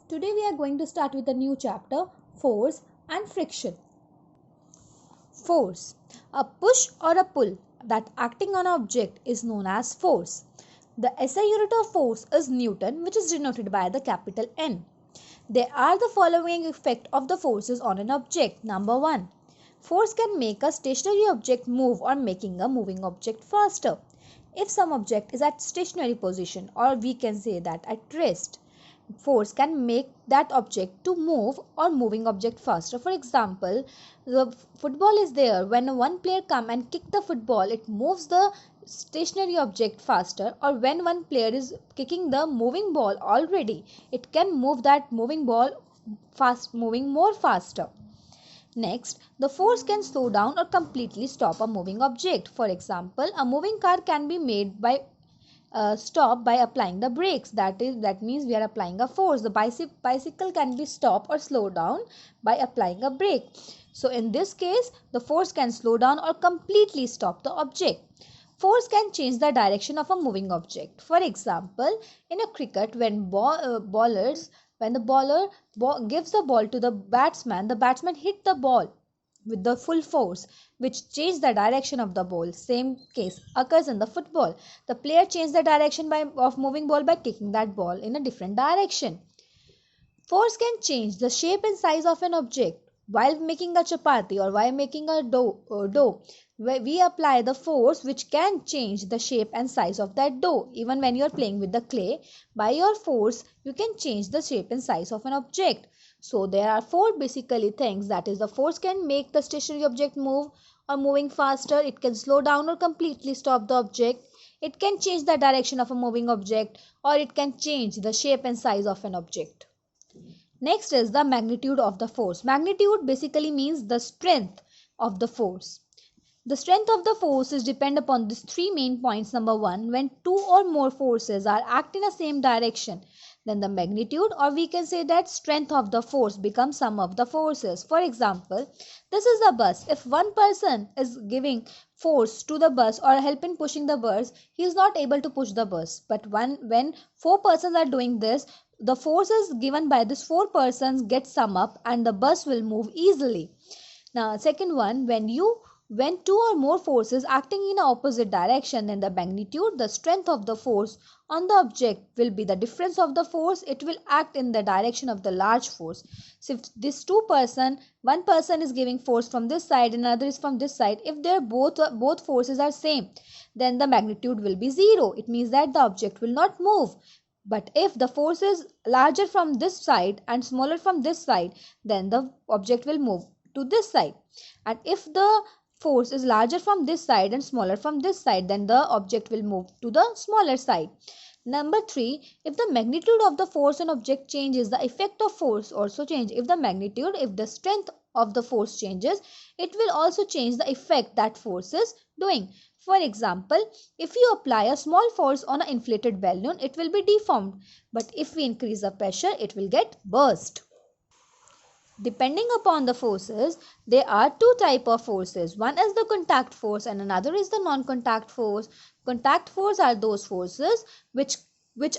Today we are going to start with a new chapter, force and friction. Force. A push or a pull that acting on an object is known as force. The SI unit of force is Newton, which is denoted by the capital N. There are the following effect of the forces on an object. Number 1. Force can make a stationary object move or making a moving object faster. If some object is at stationary position, or we can say that at rest, force can make that object to move or moving object faster. For example, the football is there. When one player come and kick the football, it moves the stationary object faster, or when one player is kicking the moving ball already, it can move that moving ball moving more faster. Next, the force can slow down or completely stop a moving object. For example, a moving car can be made by stop by applying the brakes. That means we are applying a force. The bicycle can be stopped or slowed down by applying a brake. So in this case, the force can slow down or completely stop the object. Force can change the direction of a moving object. For example, in a cricket, when the bowler gives the ball to the batsman hit the ball with the full force, which changed the direction of the ball. Same case occurs in the football. The player changed the direction of moving ball by kicking that ball in a different direction. Force can change the shape and size of an object. While making a chapati or while making a dough, we apply the force which can change the shape and size of that dough. Even when you are playing with the clay, by your force, you can change the shape and size of an object. So there are four basically things, that is, the force can make the stationary object move or moving faster. It can slow down or completely stop the object. It can change the direction of a moving object, or it can change the shape and size of an object. Next is the magnitude of the force. Magnitude basically means the strength of the force. The strength of the force is depend upon these three main points. Number 1, when two or more forces are act in the same direction, then the magnitude, or we can say that strength of the force, becomes sum of the forces. For example, this is the bus. If one person is giving force to the bus or help in pushing the bus, he is not able to push the bus. But when four persons are doing this, the forces given by these four persons get sum up and the bus will move easily. Now, second one, when two or more forces acting in opposite direction, then the magnitude, the strength of the force on the object, will be the difference of the force. It will act in the direction of the large force. So if this one person is giving force from this side and another is from this side, if their both forces are same, then the magnitude will be 0. It means that the object will not move. But if the force is larger from this side and smaller from this side, then the object will move to this side. And if the force is larger from this side and smaller from this side, then the object will move to the smaller side. Number 3, if the magnitude of the force on object changes, the effect of force also change. If the strength of the force changes, it will also change the effect that force is doing. For example, if you apply a small force on an inflated balloon, it will be deformed. But if we increase the pressure, it will get burst. Depending upon the forces, there are two types of forces. One is the contact force and another is the non-contact force. Contact force are those forces which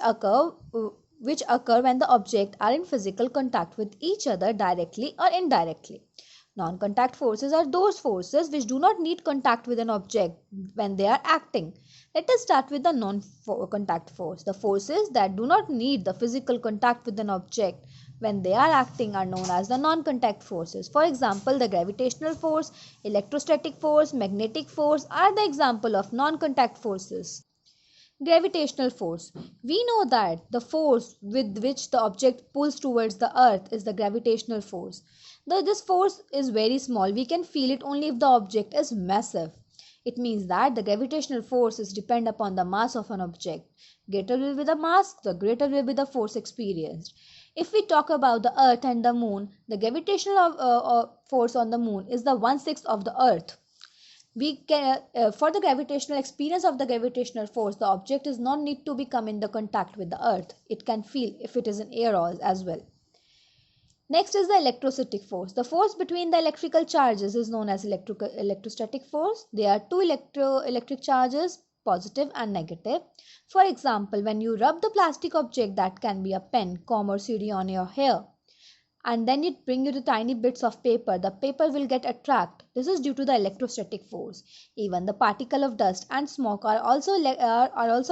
occur when the objects are in physical contact with each other directly or indirectly. Non-contact forces are those forces which do not need contact with an object when they are acting. Let us start with the non-contact force. The forces that do not need the physical contact with an object when they are acting are known as the non-contact forces. For example, the gravitational force, electrostatic force, magnetic force are the example of non-contact forces. Gravitational force. We know that the force with which the object pulls towards the earth is the gravitational force. Though this force is very small, we can feel it only if the object is massive. It means that the gravitational force is depend upon the mass of an object. Greater will be the mass, the greater will be the force experienced. If we talk about the earth and the moon, the gravitational force on the moon is the 1/6 of the earth. For the gravitational experience of the gravitational force, the object does not need to come in the contact with the earth. It can feel if it is in air as well. Next is the electrostatic force. The force between the electrical charges is known as electrostatic force. There are two electric charges positive and negative. For example, when you rub the plastic object, that can be a pen, comb or CD, on your hair, and then it bring you to tiny bits of paper, the paper will get attracted. This is due to the electrostatic force. Even the particle of dust and smoke are also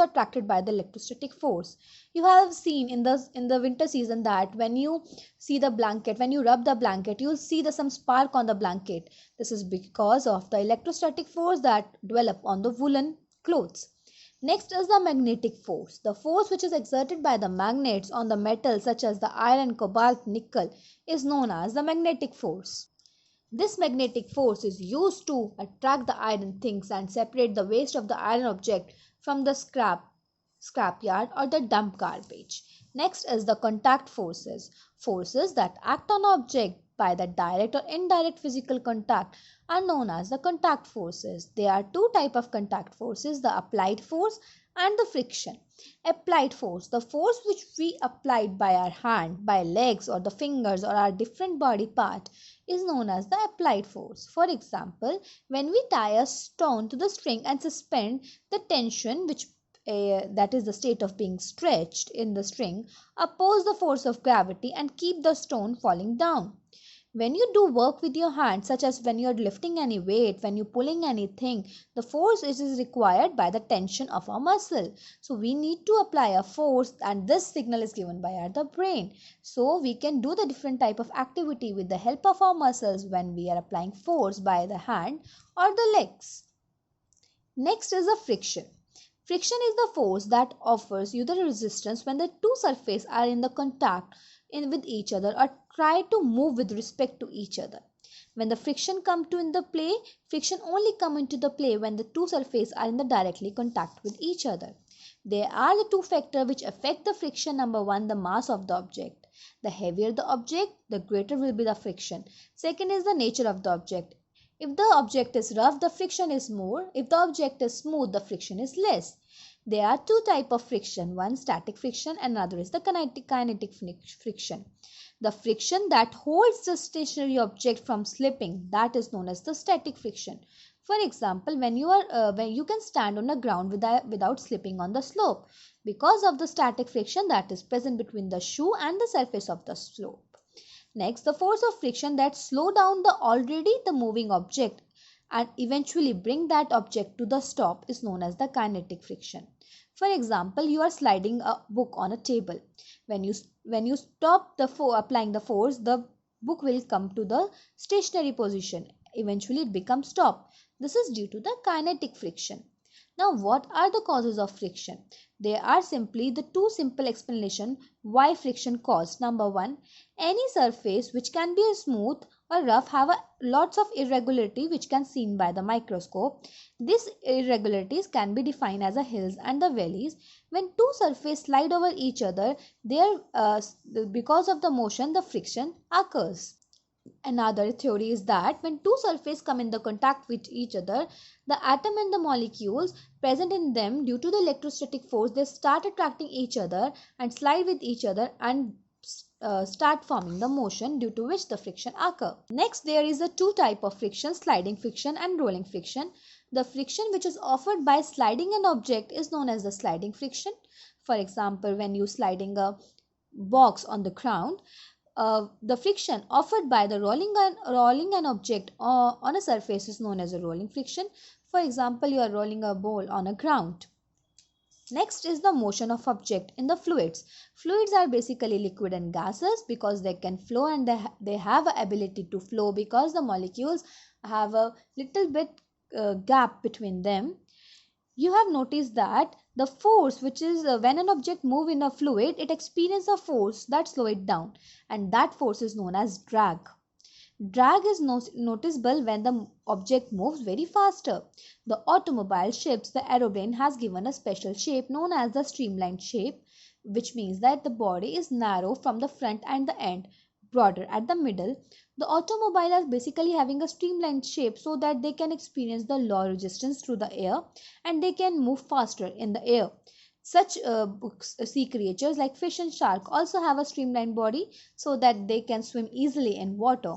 attracted by the electrostatic force. You have seen in the winter season that when you see the blanket, when you rub the blanket, you will see some spark on the blanket. This is because of the electrostatic force that develop on the woolen clothes. Next is the magnetic force. The force which is exerted by the magnets on the metals such as the iron, cobalt, nickel is known as the magnetic force. This magnetic force is used to attract the iron things and separate the waste of the iron object from the scrapyard or the dump garbage. Next is the contact forces. Forces that act on an object by the direct or indirect physical contact are known as the contact forces. There are two types of contact forces, the applied force and the friction. Applied force, the force which we applied by our hand, by legs or the fingers or our different body part, is known as the applied force. For example, when we tie a stone to the string and suspend the tension, which that is the state of being stretched in the string, oppose the force of gravity and keep the stone falling down. When you do work with your hands, such as when you are lifting any weight, when you're pulling anything, the force is required by the tension of our muscle. So we need to apply a force, and this signal is given by the brain. So we can do the different type of activity with the help of our muscles when we are applying force by the hand or the legs. Next is the friction. Friction is the force that offers you the resistance when the two surfaces are in the contact with each other or try to move with respect to each other. When the friction come to in the play, friction only come into the play when the two surfaces are in the directly contact with each other. There are the two factors which affect the friction. Number one, the mass of the object. The heavier the object, the greater will be the friction. Second is the nature of the object. If the object is rough, the friction is more. If the object is smooth, the friction is less. There are two types of friction, one static friction and another is the kinetic friction. The friction that holds the stationary object from slipping, that is known as the static friction. For example, when you can stand on the ground without slipping on the slope because of the static friction that is present between the shoe and the surface of the slope. Next, the force of friction that slow down the moving object and eventually bring that object to the stop is known as the kinetic friction. For example, you are sliding a book on a table. When you stop applying the force, the book will come to the stationary position. Eventually, it becomes stop. This is due to the kinetic friction. Now, what are the causes of friction? There are simply the two simple explanations why friction caused. Number one, any surface which can be smooth or rough have lots of irregularity which can seen by the microscope. These irregularities can be defined as the hills and the valleys. When two surfaces slide over each other, because of the motion, the friction occurs. Another theory is that when two surfaces come in the contact with each other, the atom and the molecules present in them due to the electrostatic force, they start attracting each other and slide with each other and start forming the motion due to which the friction occur. Next, there is a two type of friction, sliding friction and rolling friction. The friction which is offered by sliding an object is known as the sliding friction. For example, when you sliding a box on the ground, the friction offered by the rolling an object on a surface is known as a rolling friction. For example, you are rolling a ball on a ground. Next is the motion of object in the fluids. Fluids are basically liquid and gases because they can flow and they have a ability to flow because the molecules have a little bit gap between them. You have noticed that the force which is when an object moves in a fluid, it experiences a force that slows it down, and that force is known as drag. Drag is noticeable when the object moves very faster. The automobile, ships, the aeroplane has given a special shape known as the streamlined shape, which means that the body is narrow from the front and the end, broader at the middle. The automobile is basically having a streamlined shape so that they can experience the low resistance through the air and they can move faster in the air. Such sea creatures like fish and shark also have a streamlined body so that they can swim easily in water.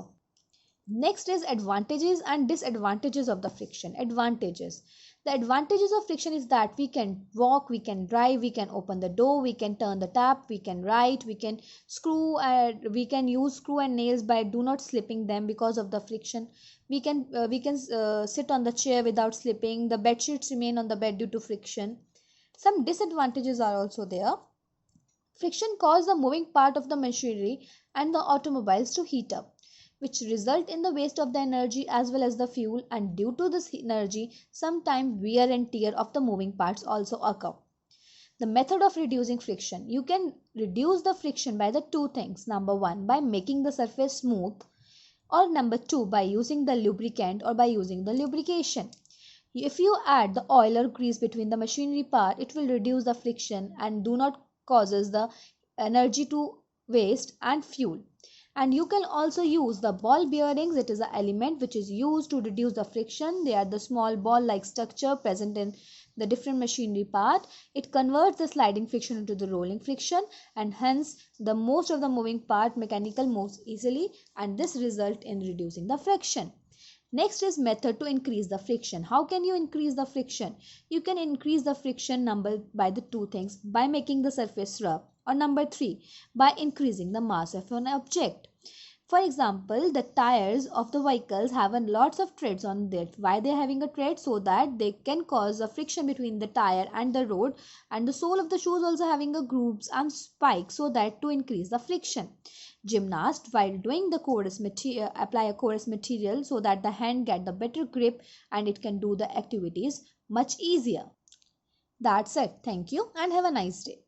Next is advantages and disadvantages of the friction. Advantages. The advantages of friction is that we can walk, we can drive, we can open the door, we can turn the tap, we can write, we can we can use screw and nails by do not slipping them because of the friction. We can sit on the chair without slipping. The bed sheets remain on the bed due to friction. Some disadvantages are also there. Friction causes the moving part of the machinery and the automobiles to heat up, which result in the waste of the energy as well as the fuel, and due to this energy sometimes wear and tear of the moving parts also occur. The method of reducing friction: you can reduce the friction by the two things. Number one, by making the surface smooth, or number two, by using the lubricant or by using the lubrication. If you add the oil or grease between the machinery part, it will reduce the friction and do not causes the energy to waste and fuel. And you can also use the ball bearings. It is an element which is used to reduce the friction. They are the small ball like structure present in the different machinery part. It converts the sliding friction into the rolling friction, and hence the most of the moving part mechanical moves easily, and this result in reducing the friction. Next is method to increase the friction. How can you increase the friction? You can increase the friction number by the two things: by making the surface rough, or number three, by increasing the mass of an object. For example, the tires of the vehicles have lots of treads on it. Why they are having a tread? So that they can cause a friction between the tire and the road, and the sole of the shoes also having a grooves and spikes, so that to increase the friction. Gymnast, while doing the chorus material, apply a chorus material so that the hand get the better grip and it can do the activities much easier. That's it. Thank you and have a nice day.